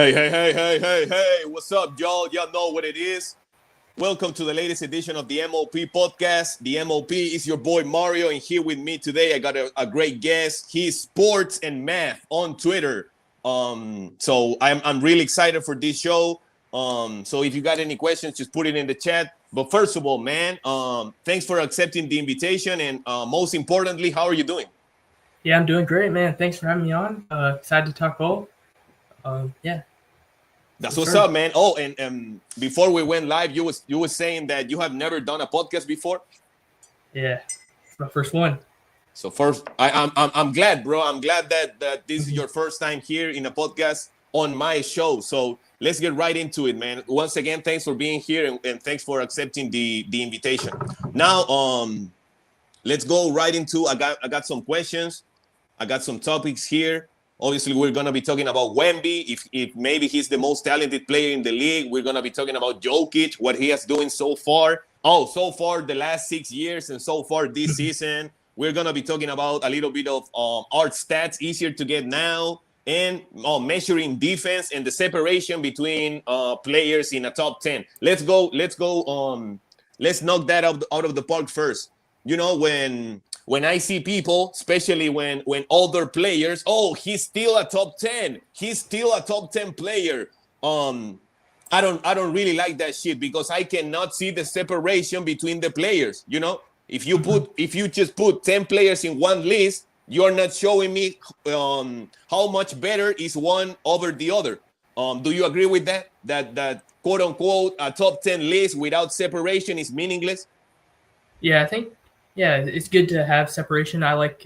Hey, what's up, y'all? Y'all know what it is. Welcome to the latest edition of the MOP podcast. The MOP is your boy Mario, and here with me today, I got a great guest. He's sports and math on Twitter. So I'm really excited for this show. So if you got any questions, just put it in the chat. But first of all, man, thanks for accepting the invitation, and most importantly, how are you doing? Yeah, I'm doing great, man. Thanks for having me on. Excited to talk ball. Yeah. That's what's up, man. Oh, and before we went live, you was saying that you have never done a podcast before. Yeah, it's my first one. So first, I'm glad, bro. I'm glad that this is your first time here in a podcast on my show. So let's get right into it, man. Once again, thanks for being here and thanks for accepting the invitation. Now, let's go right into. I got some questions. I got some topics here. Obviously, we're going to be talking about Wemby, if maybe he's the most talented player in the league. We're going to be talking about Jokic, what he has doing so far. So far the last 6 years and so far this season. We're going to be talking about a little bit of art stats, easier to get now, and measuring defense and the separation between players in a top 10. Let's go. Let's knock that out of the park first. You know, when I see people, especially when older players, he's still a top 10. He's still a top 10 player. I don't really like that shit because I cannot see the separation between the players. You know, if you just put 10 players in one list, you're not showing me how much better is one over the other. Do you agree with that? That quote unquote a top 10 list without separation is meaningless? Yeah, I think. Yeah, it's good to have separation. I like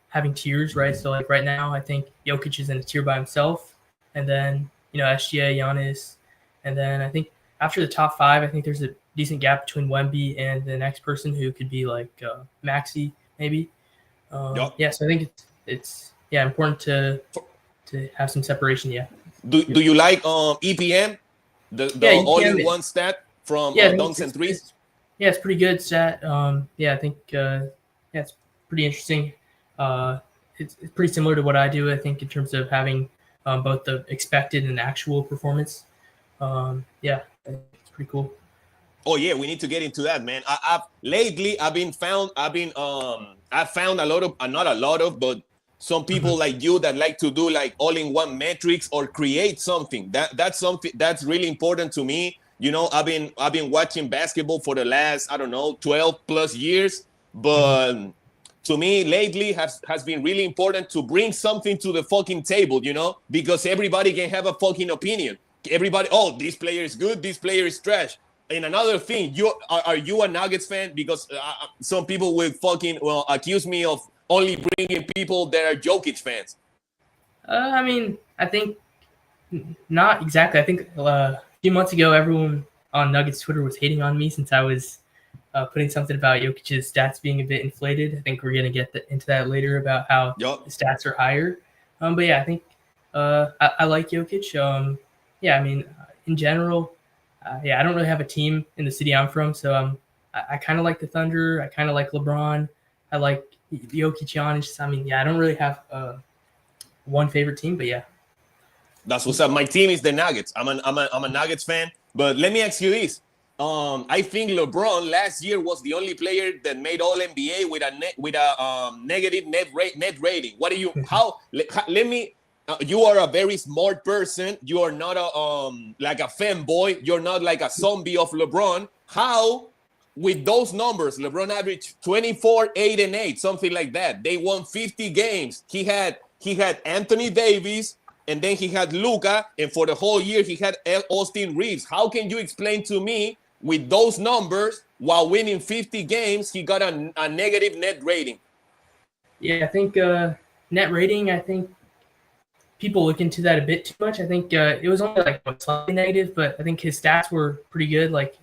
having tiers, right? So like right now, I think Jokic is in a tier by himself, and then SGA, Giannis, and then I think after the top five, I think there's a decent gap between Wemby and the next person who could be like Maxey, maybe. Yeah, so I think it's important to have some separation. Yeah. Do you like EPM, the EPM, all-in-one stat from dunks and threes? Yeah, it's pretty good stat. I think it's pretty interesting. It's pretty similar to what I do, I think, in terms of having both the expected and actual performance. Yeah, it's pretty cool. Oh yeah, we need to get into that, man. I've found a lot of, not a lot of, but some people like you that like to do like all-in-one metrics or create something. That's something that's really important to me. You know, I've been watching basketball for the last, 12 plus years. But to me, lately has been really important to bring something to the fucking table, you know, because everybody can have a fucking opinion. Everybody, this player is good, this player is trash. And another thing, are you a Nuggets fan? Because some people will accuse me of only bringing people that are Jokic fans. I think not exactly. I think a few months ago, everyone on Nuggets Twitter was hating on me since I was putting something about Jokic's stats being a bit inflated. I think we're going to get into that later about how the stats are higher. But yeah, I think I like Jokic. In general, I don't really have a team in the city I'm from, so I kind of like the Thunder. I kind of like LeBron. I like Jokic, Giannis. I don't really have one favorite team, but yeah. That's what's up. My team is the Nuggets. I'm a Nuggets fan. But let me ask you this. I think LeBron last year was the only player that made All NBA with a negative net rating. What do you? Let me. You are a very smart person. You are not like a fanboy. You're not like a zombie of LeBron. How, with those numbers, LeBron averaged 24, 8, and 8, something like that. They won 50 games. He had Anthony Davis. And then he had Luka, and for the whole year, he had Austin Reeves. How can you explain to me, with those numbers, while winning 50 games, he got a negative net rating? Yeah, I think net rating, I think people look into that a bit too much. I think it was only like slightly negative, but I think his stats were pretty good. Like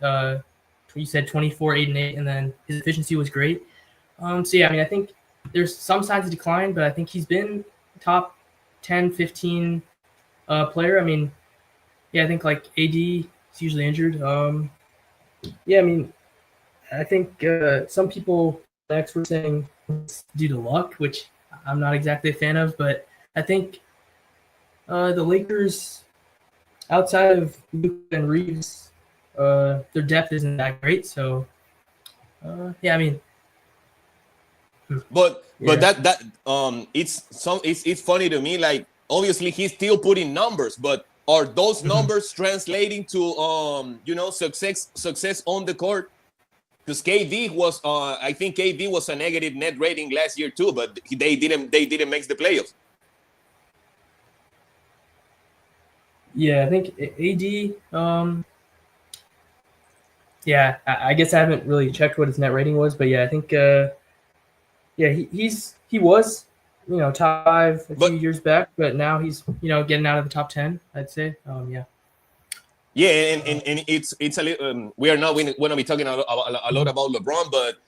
you said, 24, 8, and 8, and then his efficiency was great. I think there's some signs of decline, but I think he's been top 10, 15 player. I think like AD is usually injured. I think some people, experts, saying it's due to luck, which I'm not exactly a fan of, but I think the Lakers outside of Luke and Reeves, their depth isn't that great. So yeah, I mean, But yeah, it's funny to me. Like obviously he's still putting numbers, but are those Mhm. numbers translating to success on the court? Because KD was I think KD was a negative net rating last year too, but they didn't make the playoffs. yeah, I think AD. Yeah, I guess I haven't really checked what his net rating was, but yeah, I think yeah, he was top five a few But years back, but now he's getting out of the top 10. I'd say. Yeah. yeah, and it's a little. We are not going to be talking a lot Mhm. about LeBron, but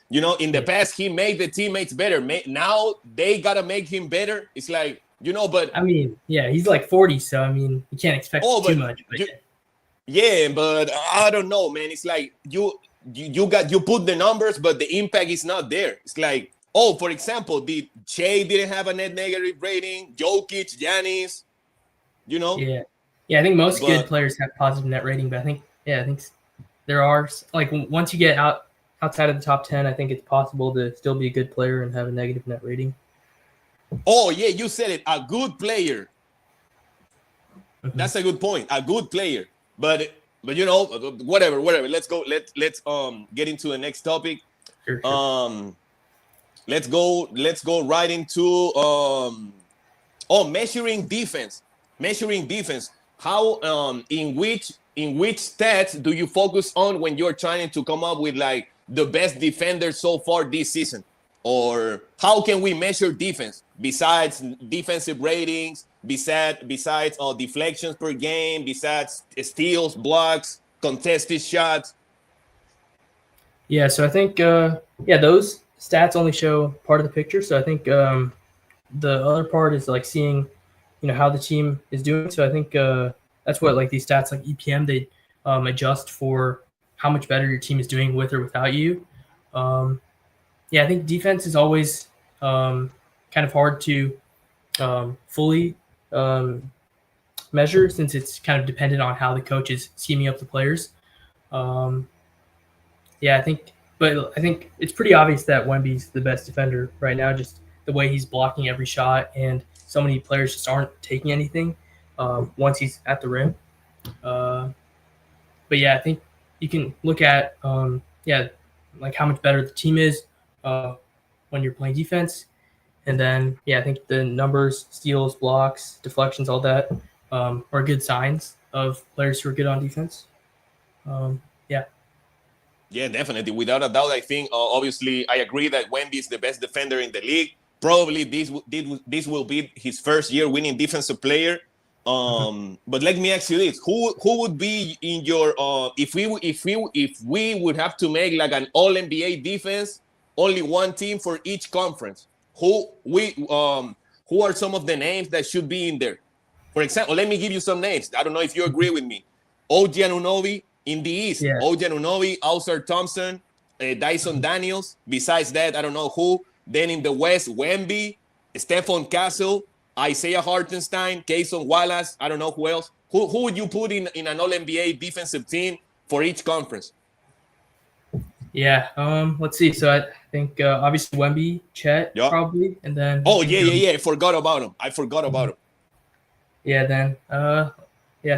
in the Yeah. past he made the teammates better. Now they gotta make him better. It's like but I mean, yeah, he's like 40, so I mean, you can't expect too but much. But yeah, but I don't know, man. It's like you put the numbers, but the impact is not there. It's like, for example, did Shea didn't have a net negative rating, Jokic, Giannis, you know, yeah, yeah, I think most good but players have positive net rating, but I think there are like once you get outside of the top 10, I think it's possible to still be a good player and have a negative net rating. yeah, you said it, a good player. Hmm. That's a good point, a good player. But whatever. Let's go. Let's get into the next topic. Sure, sure. Um, let's go right into measuring defense. Measuring defense. How in which stats do you focus on when you're trying to come up with like the best defender so far this season? Or how can we measure defense besides defensive ratings, besides deflections per game, besides steals, blocks, contested shots? Yeah, so I think those stats only show part of the picture. So I think the other part is like seeing how the team is doing. So I think that's what like these stats like EPM they adjust for how much better your team is doing with or without you. Um, yeah, I think defense is always kind of hard to fully um, measure since it's kind of dependent on how the coach is scheming up the players. Um, yeah, I think it's pretty obvious that Wemby's the best defender right now. Just the way he's blocking every shot, and so many players just aren't taking anything once he's at the rim. Uh, but yeah, I think you can look at like how much better the team is uh, when you're playing defense, and then I think the numbers, steals, blocks, deflections, all that are good signs of players who are good on defense. Yeah. Yeah, definitely. Without a doubt, I think obviously I agree that Wemby is the best defender in the league. Probably this will be his first year winning defensive player. But let me ask you this: who would be in your if we would have to make like an All NBA defense, only one team for each conference? Who are some of the names that should be in there? For example, let me give you some names. I don't know if you agree with me. OG Anunoby in the East. Yeah. OG Anunoby, Ausar Thompson, Dyson Daniels. Besides that, I don't know who. Then in the West, Wemby, Stephon Castle, Isaiah Hartenstein, Kayson Wallace. I don't know who else. Who would you put in an All NBA defensive team for each conference? Yeah. Let's see. So I think obviously Wemby, Chet Yeah. probably, and then I Oh think yeah. I forgot about him. yeah, then I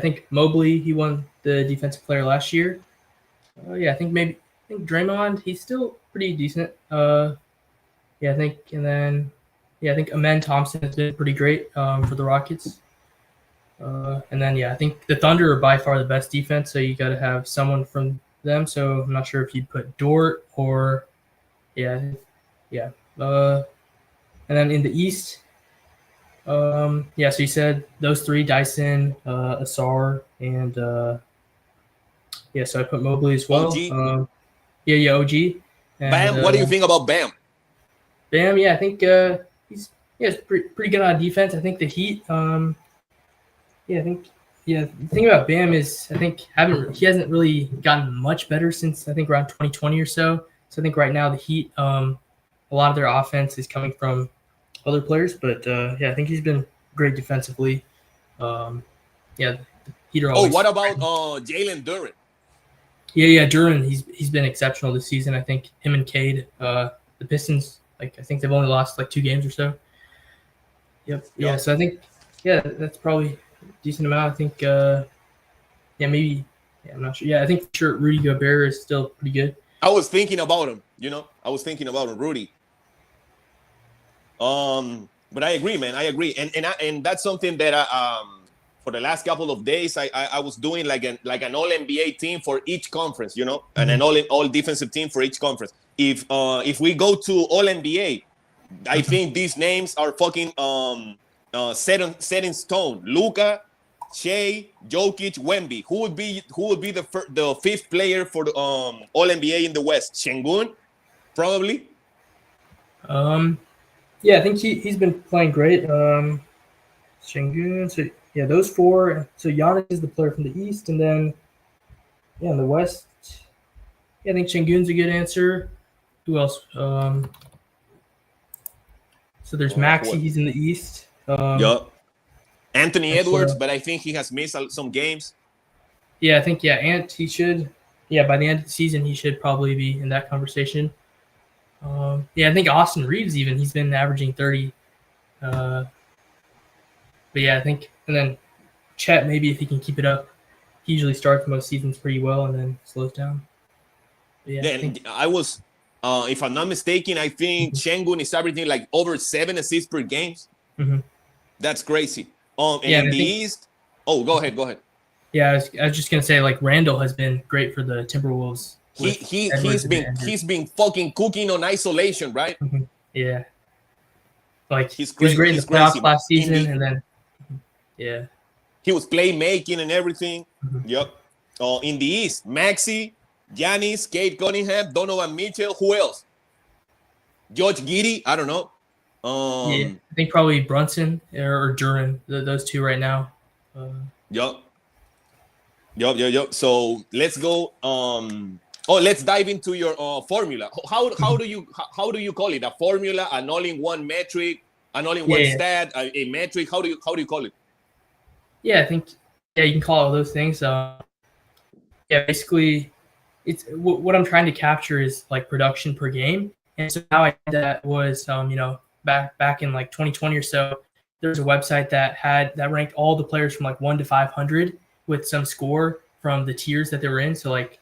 think Mobley he won the defensive player last year. Yeah, I think Draymond he's still pretty decent. Yeah, I think and then I think Amen Thompson has been pretty great for the Rockets. And then I think the Thunder are by far the best defense, so you got to have someone from them. So I'm not sure if you'd put Dort or yeah, yeah. And then in the East, so you said those three: Dyson, Asar, and so I put Mobley as well. OG. OG, and Bam. What do you think about Bam? Bam. Yeah, I think he's pretty good on defense. I think the Heat. I think the thing about Bam is I think he hasn't really gotten much better since I think around 2020 or so. So I think right now the Heat, a lot of their offense is coming from other players, but I think he's been great defensively. Um, yeah, Heater Oh, always. what about Jalen Duren? Yeah, Duran. He's been exceptional this season. I think him and Cade, the Pistons. Like I think they've only lost like 2 games or so. Yep. Yeah. Yup. So I think that's probably a decent amount. I think maybe I'm not sure. Yeah, I think for sure Rudy Gobert is still pretty good. I was thinking about him. Rudy. But I agree, man. I agree, and that's something that for the last couple of days I was doing like an all NBA team for each conference, and an all defensive team for each conference. If we go to all NBA, I think these names are fucking set in stone. Luka, Shea, Jokic, Wemby. Who would be the fifth player for the all NBA in the West? Şengün, probably. Yeah, I think he's been playing great. Şengün. So yeah, those four. So Giannis is the player from the East, and then in the West, yeah, I think Şengün's a good answer. Who else? So there's Maxey. He's in the East. Yeah. Anthony Edwards, but I think he has missed some games. Yeah, I think Ant. He should. Yeah, by the end of the season, he should probably be in that conversation. I think Austin Reeves even he's been averaging 30. But yeah, I think and then Chet maybe if he can keep it up, he usually starts most seasons pretty well and then slows down. But I was, if I'm not mistaken, I think Şengün is averaging like over 7 assists per game. Mm-hmm. That's crazy. In the East, go ahead. Yeah, I was just gonna say like Randall has been great for the Timberwolves. He's been fucking cooking on isolation, right? Mm-hmm. Yeah, like he's great in the playoffs last season, and then he was playmaking and everything. Mm-hmm. Yep. In the East, Maxey, Giannis, Cade Cunningham, Donovan Mitchell. Who else? George Giddey. I don't know. I think probably Brunson or Duren. Those two right now. Yup. So let's go. Let's dive into your formula. How do you call it? A formula, an all-in-one metric, an all-in-one stat, a metric. How do you call it? Yeah, I think you can call all those things. Basically, it's what I'm trying to capture is like production per game. And so how I did that was, back in like 2020 or so, there's a website that ranked all the players from like 1 to 500 with some score from the tiers that they were in. So like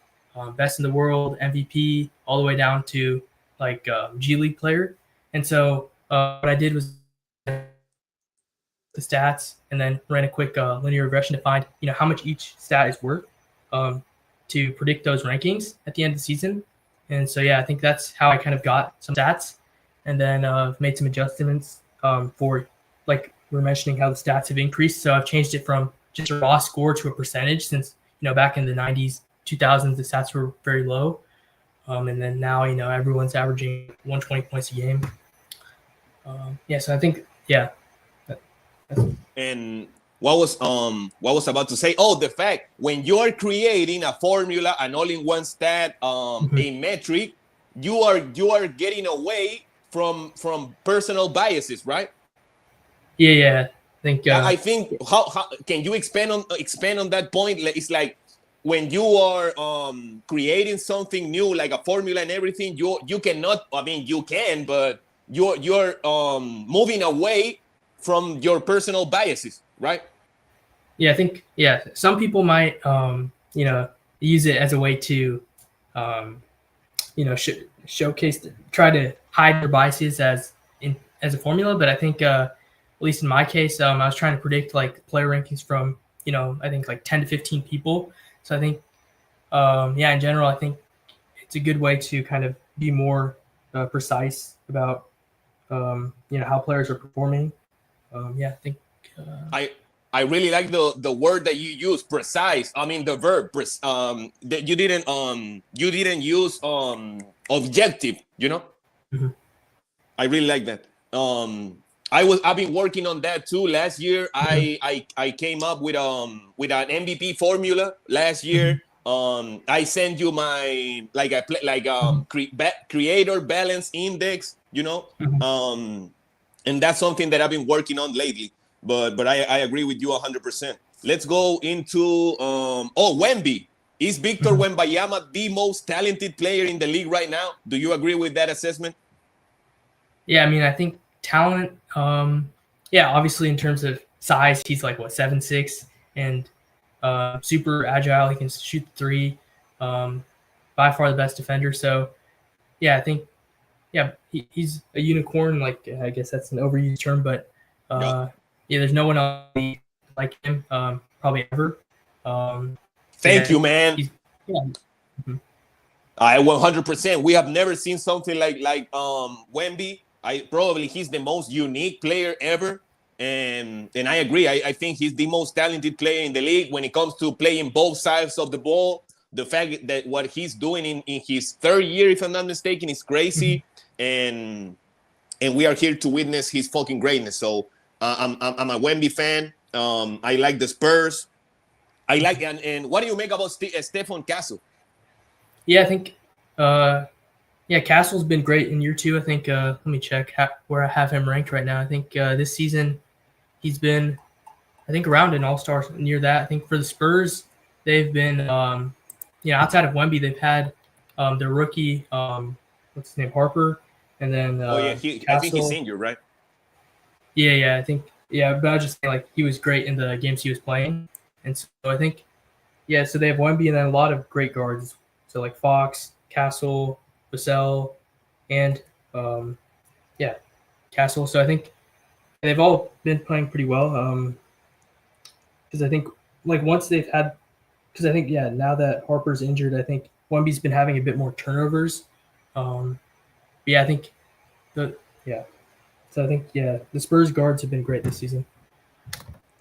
best in the world, MVP, all the way down to like G League player. And so what I did was the stats and then ran a quick linear regression to find how much each stat is worth to predict those rankings at the end of the season. And so I think that's how I kind of got some stats, and then made some adjustments for like we're mentioning how the stats have increased. So I've changed it from just a raw score to a percentage since back in the 90s, 2000s the stats were very low, and then now everyone's averaging 120 points a game. So I think and what was about to say? Oh, the fact when you're creating a formula, an all-in-one stat, a metric, you are getting away from personal biases, right? I think. I think how can you expand on that point? It's like when you are creating something new, like a formula and everything, you cannot. I mean, you can, but you're moving away from your personal biases, right? I think some people might use it as a way to showcase, try to hide their biases as a formula. But I think at least in my case, I was trying to predict like player rankings from I think like 10 to 15 people. So I think in general, I think it's a good way to kind of be more precise about how players are performing. I think I really like the word that you use, precise. I mean the verb. That you didn't use objective. Mm-hmm. I really like that. I've been working on that too. Last year, I came up with an MVP formula. Last year, I sent you my creator balance index. And that's something that I've been working on lately. But I agree with you 100%. let's go into Wemby. Is Victor Wembanyama the most talented player in the league right now? Do you agree with that assessment? Yeah, I mean, I think talent. Yeah, obviously in terms of size, he's like what 7'6" and super agile. He can shoot the three. By far the best defender. So yeah, I think he's a unicorn. Like I guess that's an overused term, but Yep. yeah, there's no one else like him probably ever. So Thank yeah, you, man. he's yeah. Mhm. I 100%. We have never seen something like Wemby. He's the most unique player ever, and I agree. I think he's the most talented player in the league when it comes to playing both sides of the ball. The fact that what he's doing in his third year, if I'm not mistaken, is crazy, and we are here to witness his fucking greatness. So I'm a Wemby fan. I like the Spurs. I like and what do you make about Stefan Castle? Yeah, I think yeah, Castle's been great in year two. I think let me check where I have him ranked right now. I think this season he's been I think around an all-star near that. I think for the Spurs they've been outside of Wemby they've had their rookie what's his name Harper and then Oh yeah, I think he's Castle. injured, right? Yeah, I think but I was just saying like he was great in the games he was playing, and so I think so they have Wemby and then a lot of great guards. So like Fox, Castle, Vassell, and Castle. So I think they've all been playing pretty well. Because I think like once they've had, because I think now that Harper's injured, I think Wemby's been having a bit more turnovers. But I think the yeah. So I think the Spurs guards have been great this season.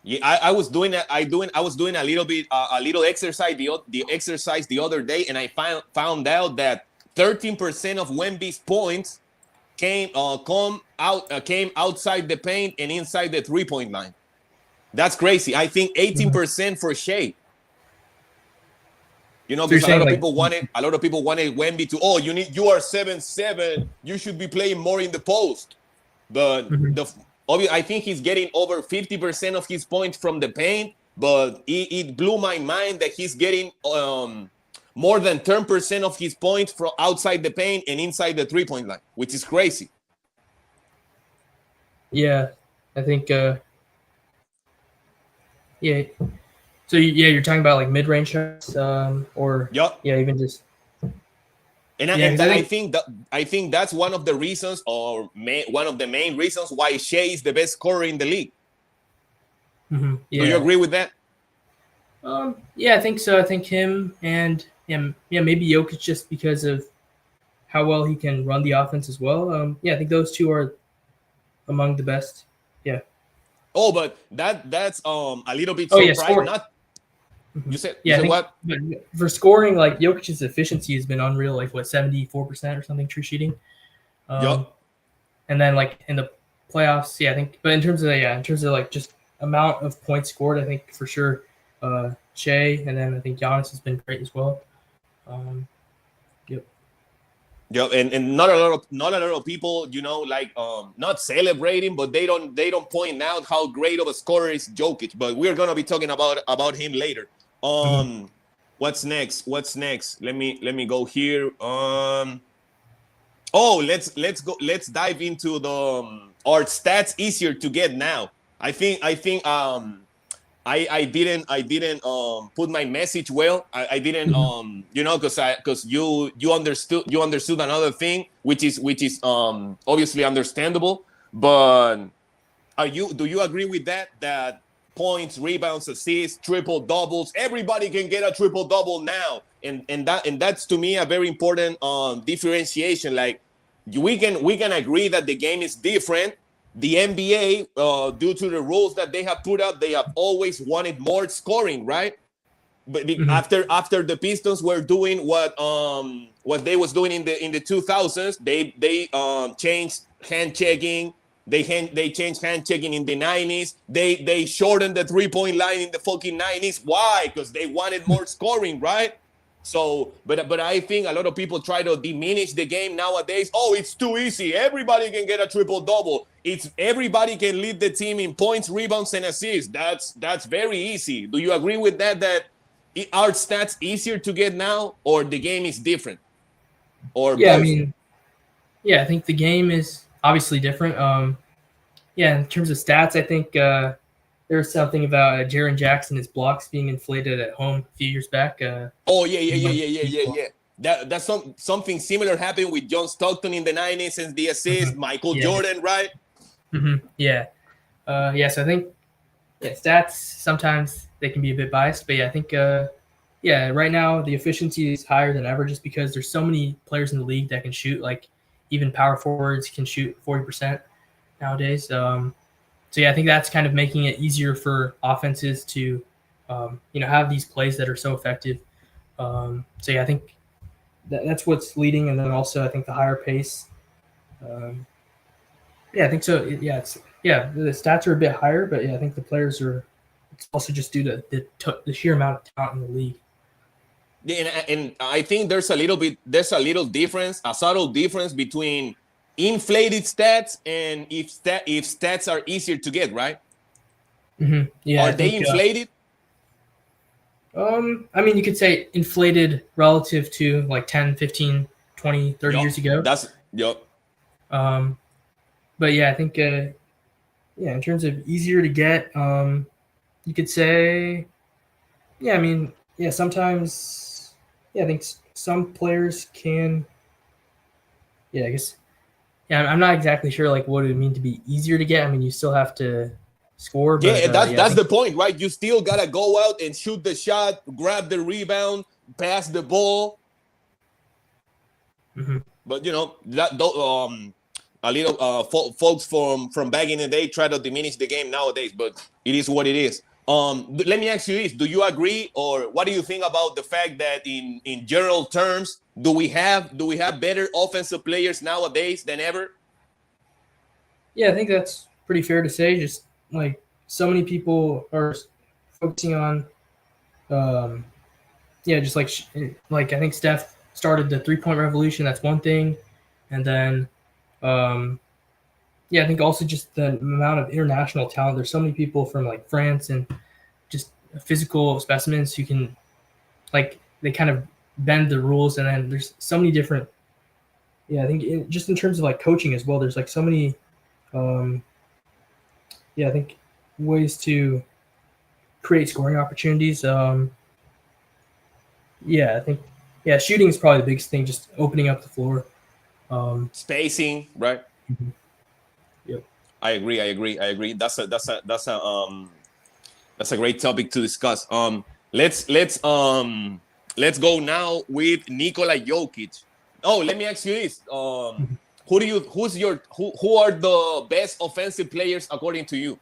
Yeah, I was doing that. I was doing a little bit a little exercise the exercise the other day, and I found out that 13% of Wemby's points came outside the paint and inside the 3-point line. That's crazy. I think 18% for Shea. You know, because a lot of people wanted Wemby to. Oh, you are 7'7". You should be playing more in the post. But I think he's getting over 50% of his points from the paint. But it blew my mind that he's getting more than 10% of his points from outside the paint and inside the 3-point line, which is crazy. Yeah, I think. So you're talking about like mid-range shots, or even just. And I think that's one of the reasons, or one of the main reasons why Shea is the best scorer in the league. Do you agree with that? I think so. I think him and maybe Jokic just because of how well he can run the offense as well. I think those two are among the best. Yeah. Oh, but that's a little bit surprising. Not you said what? But for scoring, like Jokic's efficiency has been unreal. Like what 74% or something true shooting. And then like in the playoffs, I think. But in terms of like just amount of points scored, I think for sure Shea, and then I think Giannis has been great as well. And not a lot of people, not celebrating, but they don't point out how great of a scorer is Jokic. But we're gonna be talking about him later. What's next? Let me go here. Let's go. Let's dive into the our stats easier to get now. I think I didn't put my message well. I didn't because you understood another thing, which is obviously understandable. But do you agree with that points, rebounds, assists, triple doubles, everybody can get a triple double now, and that's to me a very important differentiation. Like we can agree that the game is different. The NBA, due to the rules that they have put out, they have always wanted more scoring, right? But after the Pistons were doing what they was doing in the 2000s, they changed hand checking. They changed hand checking in the 90s. They shortened the 3-point line in the fucking 90s. Why? Because they wanted more scoring, right? So, but I think a lot of people try to diminish the game nowadays. Oh, it's too easy. Everybody can get a triple double. It's everybody can lead the team in points, rebounds, and assists. That's very easy. Do you agree with that? That are stats easier to get now, or the game is different, or Yeah, I both? mean, yeah, I think the game is obviously different. Yeah, in terms of stats, I think there's something about Jaren Jackson, his blocks being inflated at home a few years back. Oh yeah. That's something similar happened with John Stockton in the 90s and the assist. Michael Yeah. Jordan, right? Yeah. Yeah. So I think stats sometimes they can be a bit biased, but yeah, I think yeah, right now the efficiency is higher than ever just because there's so many players in the league that can shoot. Like even power forwards can shoot 40% nowadays. So yeah, I think that's kind of making it easier for offenses to have these plays that are so effective. So yeah, I think that's what's leading, and then also I think the higher pace. Yeah, I think so. Yeah, the stats are a bit higher, but yeah, I think the players are. It's also just due to the sheer amount of talent in the league. And I think there's a little difference, a subtle difference between inflated stats and if stats are easier to get, right? Yeah, Are I they think, inflated? I mean, you could say inflated relative to like 10, 15, 20, 30 years ago. Yep. But yeah, I think, in terms of easier to get, you could say, yeah, I mean, yeah, sometimes, yeah, I think some players can, yeah, I guess, yeah, I'm not exactly sure like what it would mean to be easier to get. I mean, you still have to score, but Yeah, that's yeah, that's the point, right? You still gotta go out and shoot the shot, grab the rebound, pass the ball. But a little folks from back in the day try to diminish the game nowadays, but it is what it is. Let me ask you this: do you agree, or what do you think about the fact that in general terms, do we have better offensive players nowadays than ever? Yeah, I think that's pretty fair to say. Just like so many people are focusing on, just like I think Steph started the 3-point revolution. That's one thing, and then, I think also just the amount of international talent. There's so many people from like France and just physical specimens who can, like, they kind of bend the rules, and then there's so many different. Yeah, I think just in terms of like coaching as well. There's like so many. I think ways to create scoring opportunities. I think shooting is probably the biggest thing. Just opening up the floor. Spacing, right? Yep. I agree. That's a great topic to discuss. Let's go now with Nikola Jokic. Oh, let me ask you this. Who are the best offensive players according to you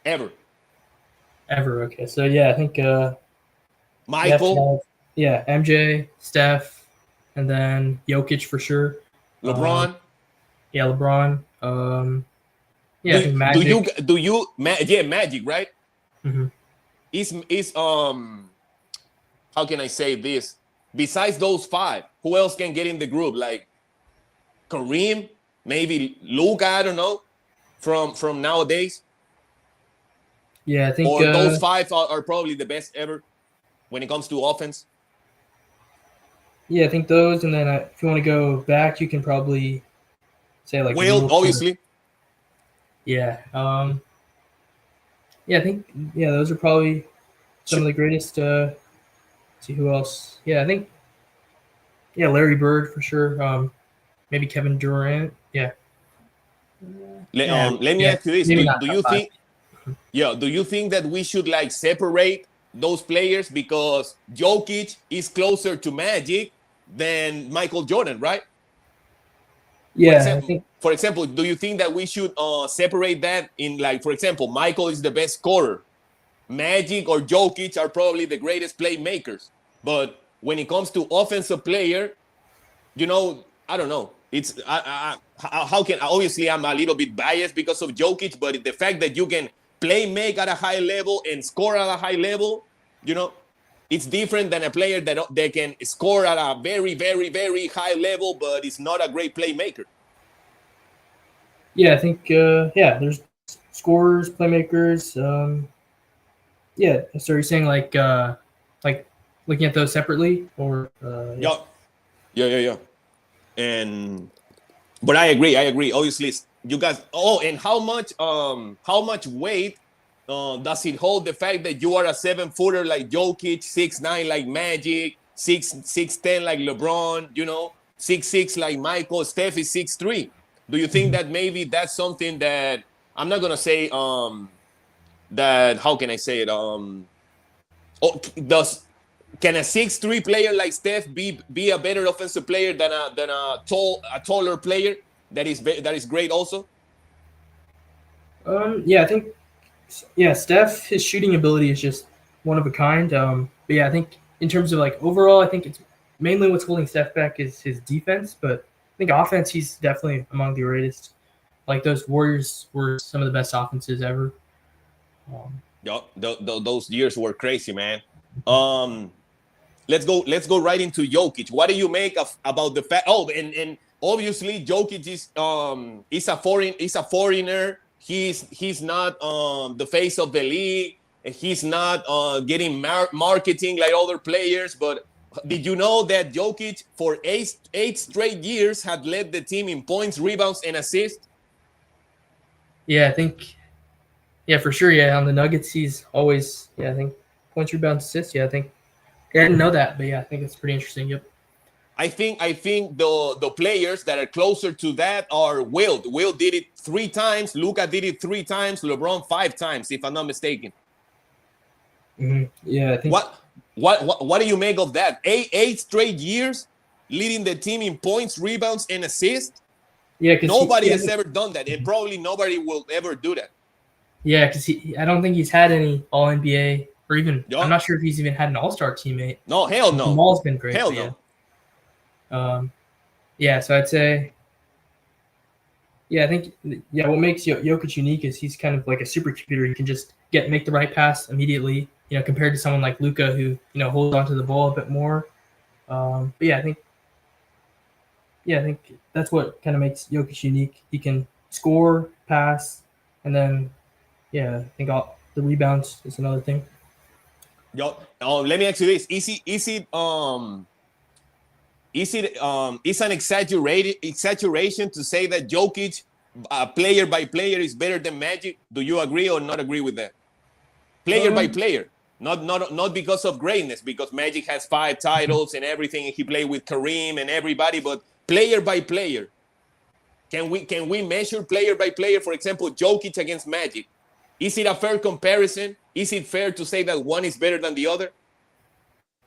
ever? Okay. So yeah, I think Michael, MJ, Steph, and then Jokic for sure. LeBron. LeBron. I think Magic. Magic, right? Is how can I say this? Besides those five, who else can get in the group? Like Kareem, maybe Luka, I don't know, from nowadays. Yeah, I think or those five are probably the best ever when it comes to offense. Yeah, I think those, and then if you want to go back, you can probably say like Will, obviously. Yeah. I think those are probably some of the greatest. See who else? Yeah, I think Larry Bird for sure. Maybe Kevin Durant. Yeah. Let me ask you this: do you think? Yeah, do you think that we should like separate those players because Jokic is closer to Magic than Michael Jordan, right? Yeah. For example, do you think that we should separate that in, like, for example, Michael is the best scorer, Magic or Jokic are probably the greatest playmakers, but when it comes to offensive player, I don't know. It's how can obviously I'm a little bit biased because of Jokic, but the fact that you can make at a high level and score at a high level, it's different than a player that they can score at a very, very, very high level, but is not a great playmaker. Yeah, I think there's scorers, playmakers. Yeah, so you're saying like looking at those separately, or yeah. Yeah, yeah. And but I agree. Obviously, you guys. Oh, and how much weight does it hold the fact that you are a 7-footer like Jokic, 6'9" like Magic, 6'10" like LeBron, 6'6" like Michael, Steph is 6'3"? Do you think Mhm. that maybe that's something that I'm not gonna say that how can I say it oh, does can a 6'3" player like Steph be a better offensive player than a taller player that is great also? Yeah, I think Steph, his shooting ability is just one of a kind. But yeah, I think in terms of like overall, I think it's mainly what's holding Steph back is his defense. But I think offense, he's definitely among the greatest. Like those Warriors were some of the best offenses ever. Um, Yeah, those years were crazy, man. Um, let's go right into Jokic. What do you make about the fact? Oh, and obviously Jokic is a foreigner. He's not the face of the league. He's not getting marketing like other players. But did you know that Jokic for eight straight years had led the team in points, rebounds, and assists? yeah, I think for sure. Yeah, on the Nuggets, he's always I think points, rebounds, assists. Yeah, I think I didn't know that, but yeah, I think it's pretty interesting. Yep. I think the players that are closer to that are Will. Will did it 3 times. Luka did it 3 times. LeBron 5 times, if I'm not mistaken. Yeah, I think What do you make of that? Eight straight years leading the team in points, rebounds, and assists. yeah, because Nobody has ever done that, and probably nobody will ever do that. I don't think he's had any All NBA or even I'm Yeah. not sure if he's even had an All Star teammate. No, hell no, Jamal's been great, hell but no. yeah. So I'd say I think what makes Jokic unique is he's kind of like a supercomputer. He can just make the right pass immediately. Compared to someone like Luka who holds onto the ball a bit more. But I think that's what kind of makes Jokic unique. He can score, pass, and then I think all the rebounds is another thing. Yo, let me ask you this: is an exaggeration to say that Jokic, player by player, is better than Magic? Do you agree or not agree with that? Player by Um, player, not because of greatness, because Magic has 5 titles and everything, and he played with Kareem and everybody, but player by player. Can we measure player by player? For example, Jokic against Magic. Is it a fair comparison? Is it fair to say that one is better than the other?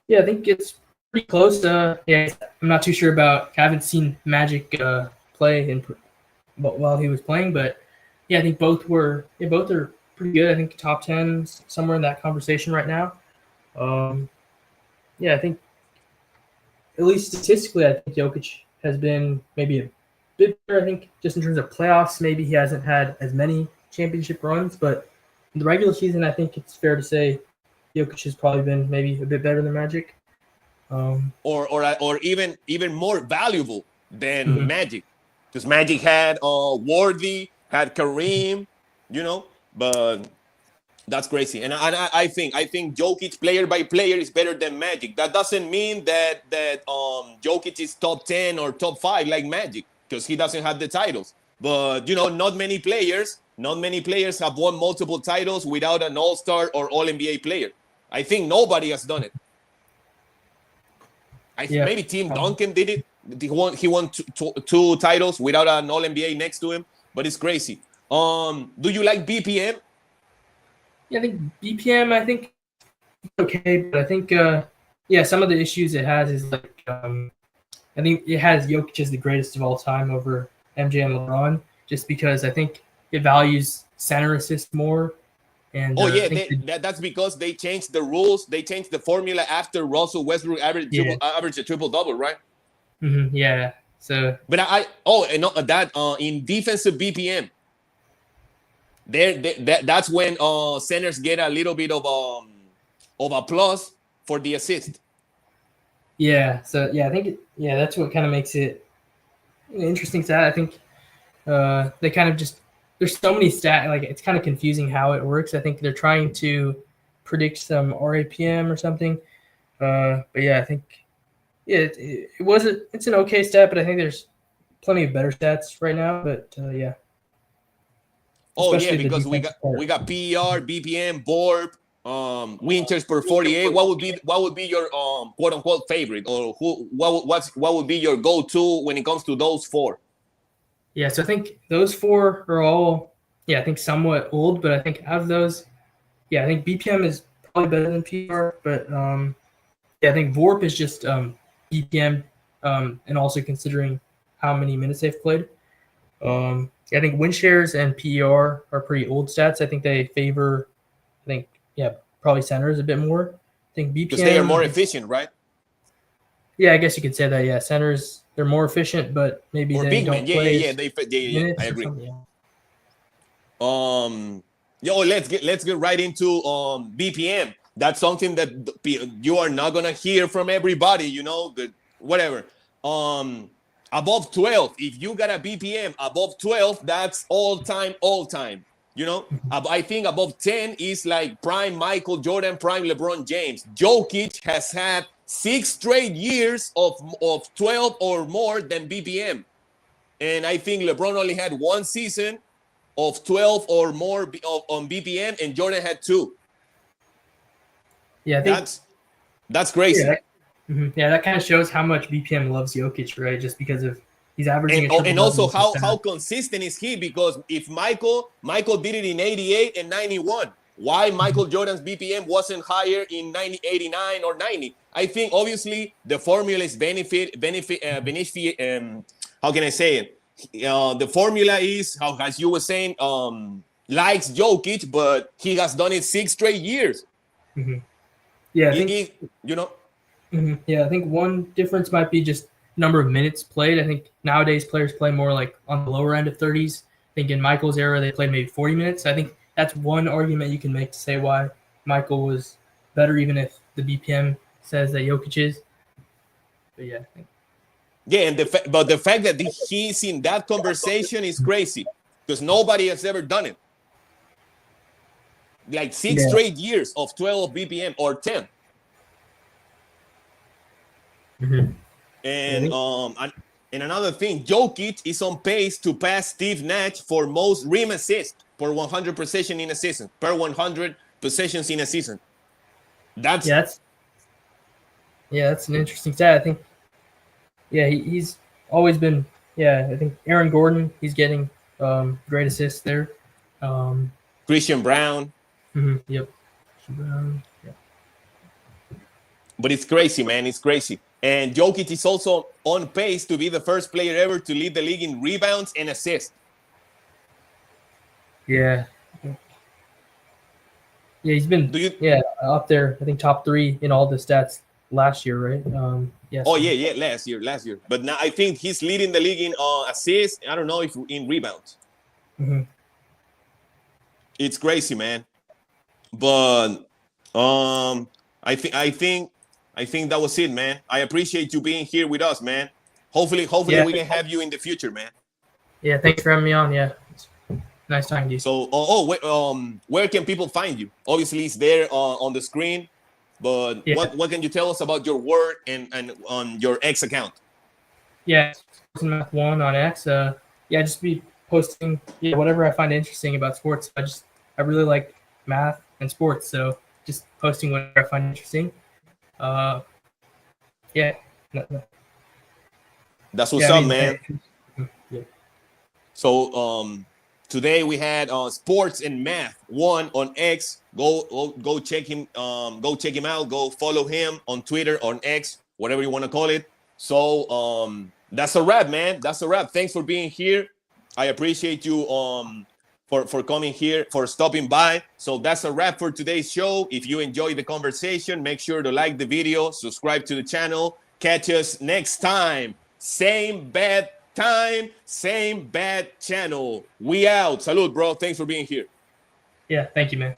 yeah, I think it's pretty close. I'm not too sure about. I haven't seen Magic play while he was playing, but I think both are pretty good. I think top 10 somewhere in that conversation right now. Um, I think at least statistically, I think Jokic has been maybe a bit better. I think just in terms of playoffs, maybe he hasn't had as many championship runs, but in the regular season, I think it's fair to say Jokic has probably been maybe a bit better than Magic. Or even more valuable than Mhm. Magic, because Magic had Worthy, had Kareem, but that's crazy. And I think Jokic player by player is better than Magic. That doesn't mean that Jokic is top 10 or top 5 like Magic, because he doesn't have the titles. But not many players have won multiple titles without an All-Star or All-NBA player. I think nobody has done it. Yeah. Maybe Tim Duncan did it. He won two titles without an All NBA next to him, but it's crazy. Do you like BPM? Yeah, I think BPM, I think okay, but I think some of the issues it has is like I think it has Jokic as the greatest of all time over MJ and LeBron, just because I think it values center assist more, and Oh I yeah, think that's because they changed the rules. They changed the formula after Russell Westbrook averaged a triple double, right? yeah. So But and that in defensive BPM, that's when centers get a little bit of a plus for the assist. Yeah. So yeah, I think that's what kind of makes it an interesting stat. I think they kind of just there's so many like it's kind of confusing how it works. I think they're trying to predict some RAPM or something. But yeah, I think it's an okay stat, but I think there's plenty of better stats right now. But yeah. Oh yeah, Especially the because we defensive part. got PER, BPM, BORB, winters per 48. What would be your quote unquote favorite, or what would be your go to when it comes to those four? Yeah, so I think those four are all I think somewhat old, but I think out of those, I think BPM is probably better than PR, but I think VORP is just BPM, and also considering how many minutes they've played. I think win shares and PER are pretty old stats. I think they favor, probably centers a bit more. I think BPM because they are more efficient, right? Yeah, I guess you could say that. Yeah, centers they're more efficient, but maybe Or they big don't man. Yeah, play yeah, yeah. minutes I or agree. something. Let's get right into BPM. That's something that you are not gonna hear from everybody. You know, whatever. Above 12, if you got a BPM above 12, that's all time. You know, I think above 10 is like prime Michael Jordan, prime LeBron James. Jokic has had 6 straight years of 12 or more than BPM. And I think LeBron only had 1 season of 12 or more on BPM, and Jordan had 2. Yeah, I think that's crazy. Yeah, that kind of shows how much BPM loves Jokic, right? Just because of he's averaging and also how consistent is he? Because if Michael did it in 88 and 91, why Michael Jordan's BPM wasn't higher in 89 or 90? I think obviously the formula is benefit. How can I say it? The formula is, how, as you were saying, likes Jokic, but he has done it 6 straight years. Mm-hmm. Yeah, I think you know. Mm-hmm. Yeah, I think one difference might be just number of minutes played. I think nowadays players play more like on the lower end of 30s. I think in Michael's era they played maybe 40 minutes. I think that's one argument you can make to say why Michael was better, even if the BPM says that Jokic is. But yeah, I think. Yeah, and the fact that he's in that conversation is crazy because nobody has ever done it. Like 6 straight years of 12 BPM or 10. Mm-hmm. And another thing, Jokic is on pace to pass Steve Nash for most rim assists per 100 possessions in a season. Per 100 possessions in a season. That's an interesting stat. I think. Yeah, he's always been. Yeah, I think Aaron Gordon. He's getting great assists there. Christian Brown. Mm-hmm, yep. Christian Brown. Yeah. But it's crazy, man. It's crazy. And Jokic is also on pace to be the first player ever to lead the league in rebounds and assists. Yeah. Yeah, he's been up there. I think top 3 in all the stats last year, right? Yes. Oh yeah, last year. But now I think he's leading the league in assists. I don't know if in rebounds. Mm-hmm. It's crazy, man. But I think that was it, man. I appreciate you being here with us, man. Hopefully we can have you in the future, man. Yeah, thanks for having me on. Yeah, it's nice talking to you. So, where can people find you? Obviously, it's there on the screen. But what can you tell us about your work and on your X account? Yeah, Math 1 on X. Just be posting whatever I find interesting about sports. I really like math and sports, so just posting whatever I find interesting. That's what's up, man. Yeah. So today we had Sports and Math 1 on X. Go check him. Go check him out. Go follow him on Twitter, on X, whatever you want to call it. So that's a wrap, man. That's a wrap. Thanks for being here. I appreciate you for coming here, for stopping by. So that's a wrap for today's show. If you enjoyed the conversation, make sure to like the video, subscribe to the channel. Catch us next time. Same bad time, same bad channel. We out. Salud, bro. Thanks for being here. Yeah, thank you, man.